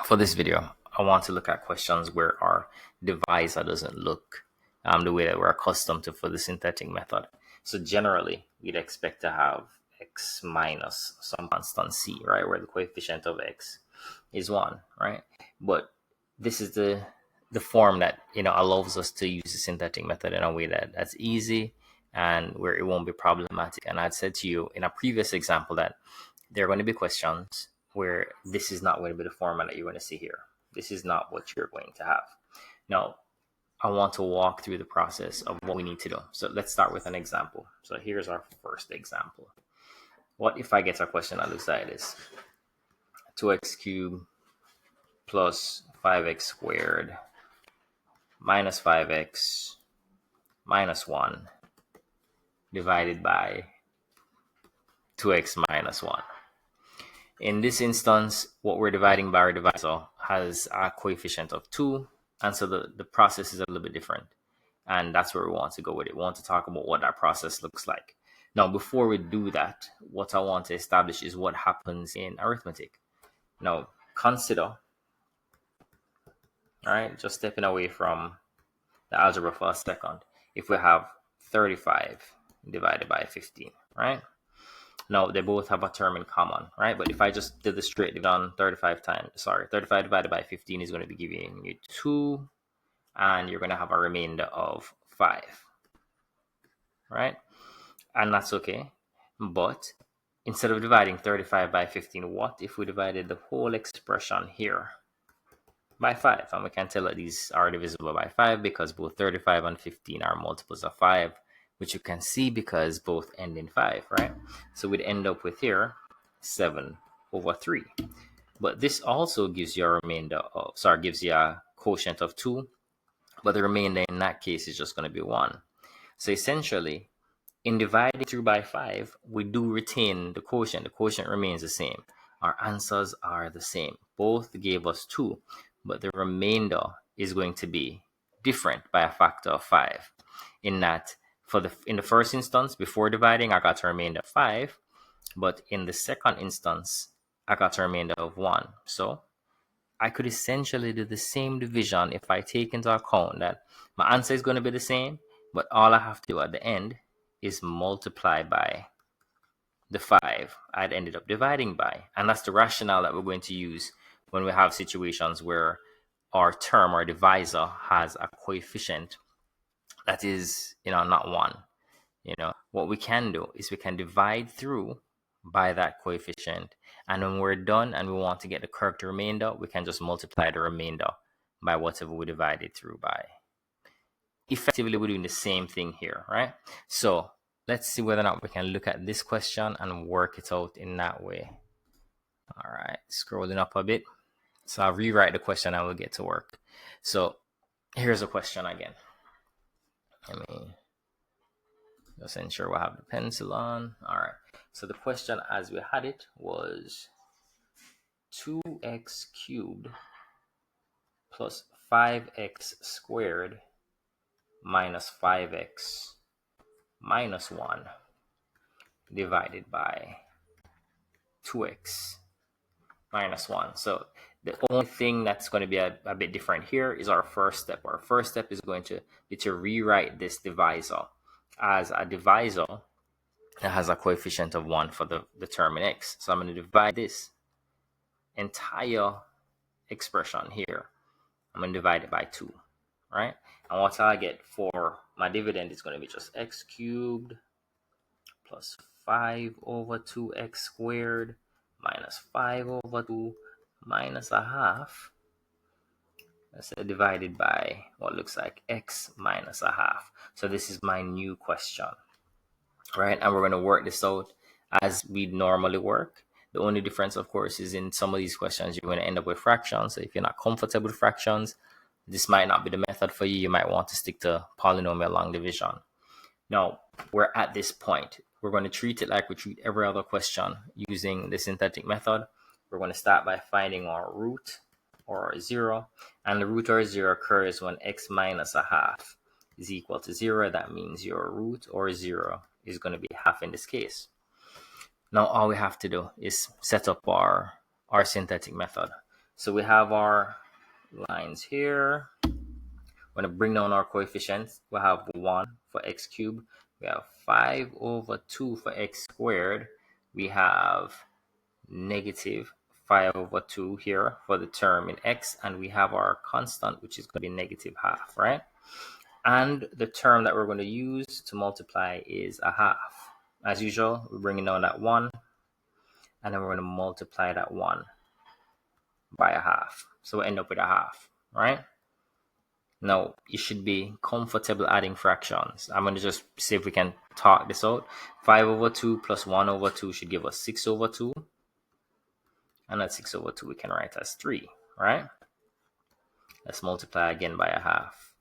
For this video, I want to look at questions where our divisor doesn't look the way that we're accustomed to for the synthetic method. So generally, we'd expect to have x minus some constant c, right, where the coefficient of x is 1, right? But this is the form that allows us to use the synthetic method in a way that's easy and where it won't be problematic. And I'd said to you in a previous example that there are going to be questions where this is not going to be the format that you're going to see here. This is not what you're going to have. Now, I want to walk through the process of what we need to do. So let's start with an example. So here's our first example. What if I get a question that looks like this? 2x cubed plus 5x squared minus 5x minus 1 divided by 2x minus 1. In this instance, what we're dividing by our divisor has a coefficient of 2, and so the process is a little bit different. And that's where we want to go with it. We want to talk about what that process looks like. Now, before we do that, what I want to establish is what happens in arithmetic. Now, consider, all right, just stepping away from the algebra for a second. If we have 35 divided by 15, right? Now, they both have a term in common, right? But if I just did the straight division, 35 divided by 15 is going to be giving you 2, and you're going to have a remainder of 5, right? And that's okay. But instead of dividing 35 by 15, what if we divided the whole expression here by 5? And we can tell that these are divisible by 5 because both 35 and 15 are multiples of 5, which you can see because both end in 5, right? So we'd end up with here 7 over 3. But this also gives you a gives you a quotient of 2, but the remainder in that case is just going to be 1. So essentially, in dividing through by 5, we do retain the quotient. The quotient remains the same. Our answers are the same. Both gave us 2, but the remainder is going to be different by a factor of 5. In that, in the first instance, before dividing, I got a remainder of 5, but in the second instance, I got a remainder of 1. So I could essentially do the same division if I take into account that my answer is going to be the same, but all I have to do at the end is multiply by the 5 I'd ended up dividing by. And that's the rationale that we're going to use when we have situations where our term or divisor has a coefficient that is, not 1. What we can do is we can divide through by that coefficient, and when we're done and we want to get the correct remainder, we can just multiply the remainder by whatever we divided through by. Effectively, we're doing the same thing here, right? So let's see whether or not we can look at this question and work it out in that way. All right, scrolling up a bit. So I'll rewrite the question and we'll get to work. So here's a question again. Let me just ensure we'll have the pencil on. All right. So the question as we had it was 2x cubed plus 5x squared minus 5x minus 1 divided by 2x minus 1. So the only thing that's going to be a bit different here is our first step. Our first step is going to be to rewrite this divisor as a divisor that has a coefficient of 1 for the term in x. So I'm going to divide this entire expression here. I'm going to divide it by 2, right? And what I get for my dividend is going to be just x cubed plus 5 over 2x squared minus 5 over 2 minus a half. That's divided by what looks like x minus a half. So this is my new question, right? And we're going to work this out as we normally work. The only difference, of course, is in some of these questions, you're going to end up with fractions. So if you're not comfortable with fractions, this might not be the method for you. You might want to stick to polynomial long division. Now, we're at this point. We're going to treat it like we treat every other question using the synthetic method. We're going to start by finding our root or 0. And the root or 0 occurs when x minus a half is equal to 0. That means your root or 0 is going to be half in this case. Now, all we have to do is set up our synthetic method. So we have our lines here. We're going to bring down our coefficients. We have 1 for x cubed. We have 5 over 2 for x squared. We have negative 5 over 2 here for the term in x. And we have our constant, which is going to be negative half, right? And the term that we're going to use to multiply is a half. As usual, we're bringing down that 1. And then we're going to multiply that 1 by a half. So we end up with a half, right? Now, you should be comfortable adding fractions. I'm going to just see if we can talk this out. 5 over 2 plus 1 over 2 should give us 6 over 2. And that 6 over 2 we can write as 3, right? Let's multiply again by a half.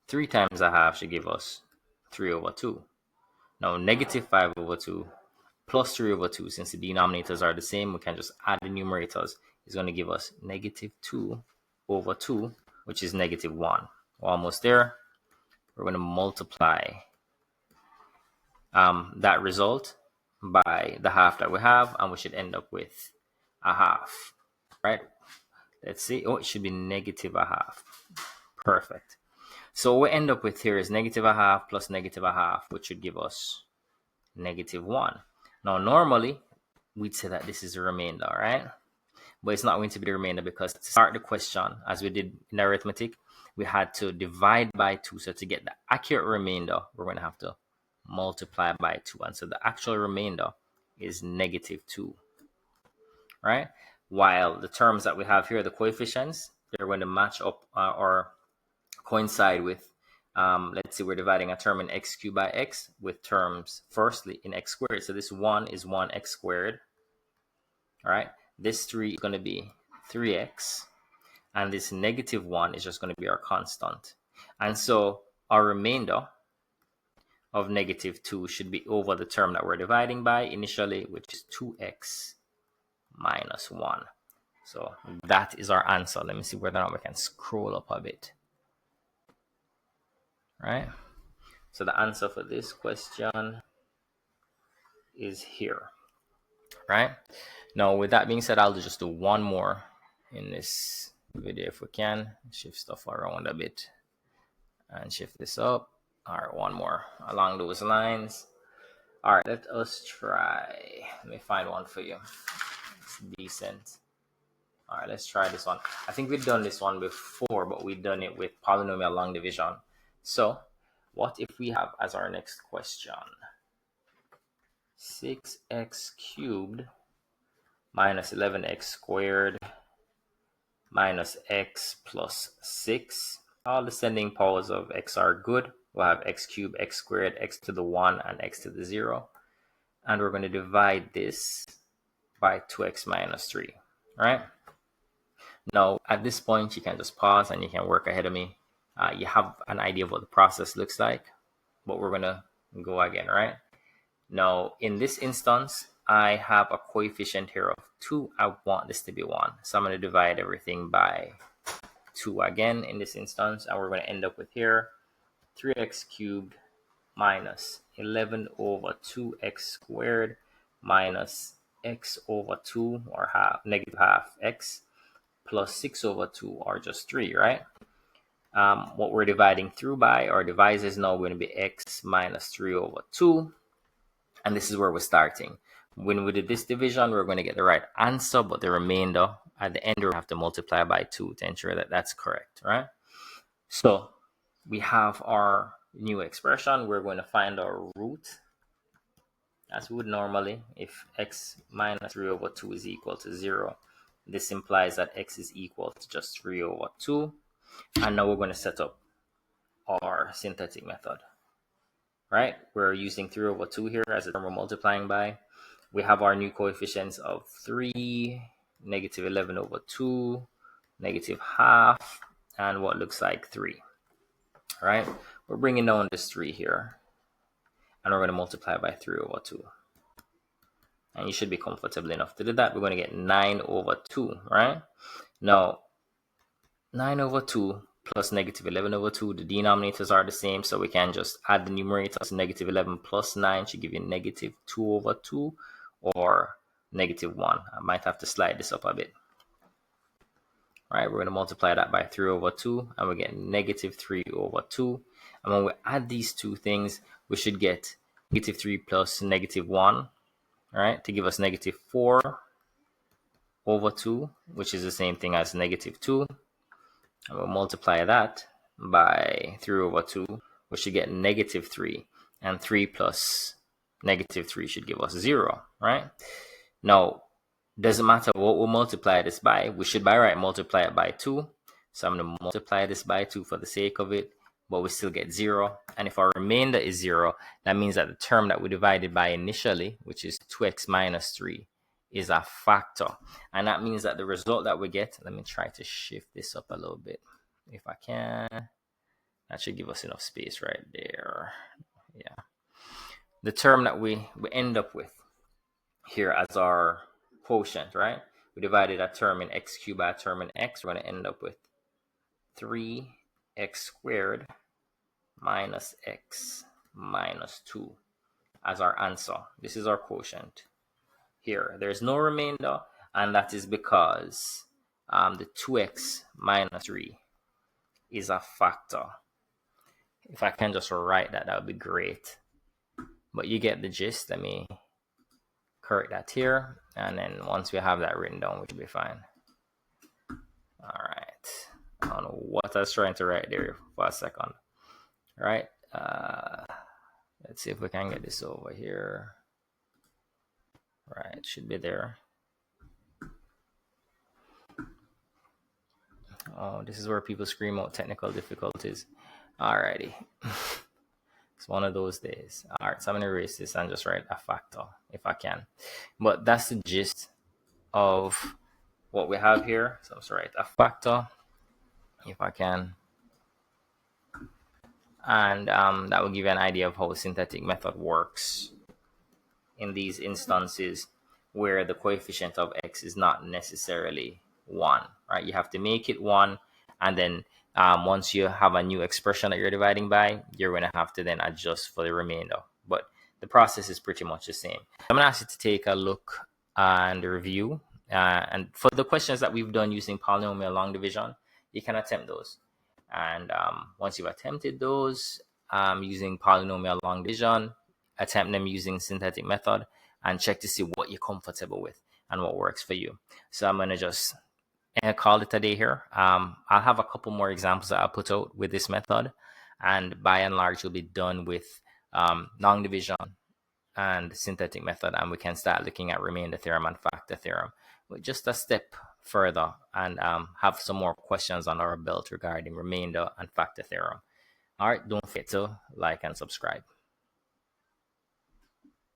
3 times a half should give us 3 over 2. Now, negative 5 over 2 plus 3 over 2, since the denominators are the same, we can just add the numerators. It's going to give us negative 2 over 2, which is negative 1. We're almost there. We're going to multiply that result by the half that we have, and we should end up with a half, right? Let's see. Oh, it should be negative a half. Perfect. So what we end up with here is negative a half plus negative a half, which should give us negative 1. Now, normally, we'd say that this is a remainder, right? But it's not going to be the remainder, because to start the question, as we did in arithmetic, we had to divide by 2. So to get the accurate remainder, we're going to have to multiply by 2. And so the actual remainder is negative 2, right? While the terms that we have here, the coefficients, they're going to match up or coincide with, let's say we're dividing a term in x cubed by x with terms firstly in x squared. So this 1 is 1x squared, all right? This 3 is going to be 3x. And this negative 1 is just going to be our constant. And so our remainder of negative 2 should be over the term that we're dividing by initially, which is 2x minus 1. So that is our answer. Let me see whether or not we can scroll up a bit. Right? So the answer for this question is here. Right? Now, with that being said, I'll just do one more in this video if we can. Shift stuff around a bit and shift this up. All right, one more along those lines. All right, let us try. Let me find one for you. It's decent. All right, let's try this one. I think we've done this one before, but we've done it with polynomial long division. So what if we have as our next question 6x cubed minus 11x squared minus x plus 6. All descending powers of x are good. We'll have x cubed, x squared, x to the 1, and x to the 0. And we're going to divide this by 2x minus 3, right? Now, at this point, you can just pause and you can work ahead of me. You have an idea of what the process looks like, but we're going to go again, right? Now, in this instance, I have a coefficient here of 2. I want this to be 1. So I'm going to divide everything by 2 again in this instance. And we're going to end up with here 3x cubed minus 11 over 2x squared minus x over 2, or half, negative half x, plus 6 over 2, or just 3, right? What we're dividing through by, our divisor is now going to be x minus 3 over 2. And this is where we're starting. When we did this division, we're going to get the right answer, but the remainder at the end, we have to multiply by 2 to ensure that that's correct, right? So we have our new expression. We're going to find our root, as we would normally. If x minus 3 over 2 is equal to 0, this implies that x is equal to just 3 over 2. And now we're going to set up our synthetic method. Right? We're using 3 over 2 here as a term we're multiplying by. We have our new coefficients of 3, negative 11 over 2, negative half, and what looks like 3. All right? We're bringing down this 3 here, and we're going to multiply by 3 over 2. And you should be comfortable enough to do that. We're going to get 9 over 2, right? Now, 9 over 2 plus negative 11 over 2, the denominators are the same, so we can just add the numerators. Negative 11 plus 9 should give you negative 2 over 2, or negative 1. I might have to slide this up a bit. right? We're going to multiply that by 3 over 2, and we get negative 3 over 2. And when we add these two things, we should get negative 3 plus negative 1, right, to give us negative 4 over 2, which is the same thing as negative 2. And we'll multiply that by 3 over 2, we should get negative 3. And 3 plus negative 3 should give us 0, right? Now, doesn't matter what we multiply this by. We should by right multiply it by 2. So I'm going to multiply this by 2 for the sake of it, but we still get 0. And if our remainder is 0, that means that the term that we divided by initially, which is 2x minus 3, is a factor. And that means that the result that we get, let me try to shift this up a little bit if I can. That should give us enough space right there. Yeah. The term that we end up with here as our quotient, right? We divided a term in x cubed by a term in x. We're going to end up with 3x squared minus x minus 2 as our answer. This is our quotient. Here, there's no remainder, and that is because the 2x minus 3 is a factor. If I can just write that, that would be great. But you get the gist. Let me correct that here, and then once we have that written down, we should be fine. All right. I don't know what I was trying to write there for a second. All right. Let's see if we can get this over here. Right, should be there. Oh, this is where people scream out technical difficulties. Alrighty. It's one of those days. All right, so I'm going to erase this and just write a factor if I can. But that's the gist of what we have here. So I'm just write a factor if I can. And that will give you an idea of how the synthetic method works in these instances where the coefficient of x is not necessarily 1, right? You have to make it 1, and then once you have a new expression that you're dividing by, you're going to have to then adjust for the remainder. But the process is pretty much the same. I'm going to ask you to take a look and review. And for the questions that we've done using polynomial long division, you can attempt those. And once you've attempted those using polynomial long division, attempt them using synthetic method and check to see what you're comfortable with and what works for you. So I'm going to just call it a day here. I'll have a couple more examples that I'll put out with this method, and by and large you'll be done with long division and synthetic method, and we can start looking at remainder theorem and factor theorem with just a step further, and have some more questions on our belt regarding remainder and factor theorem. All right, don't forget to like and subscribe.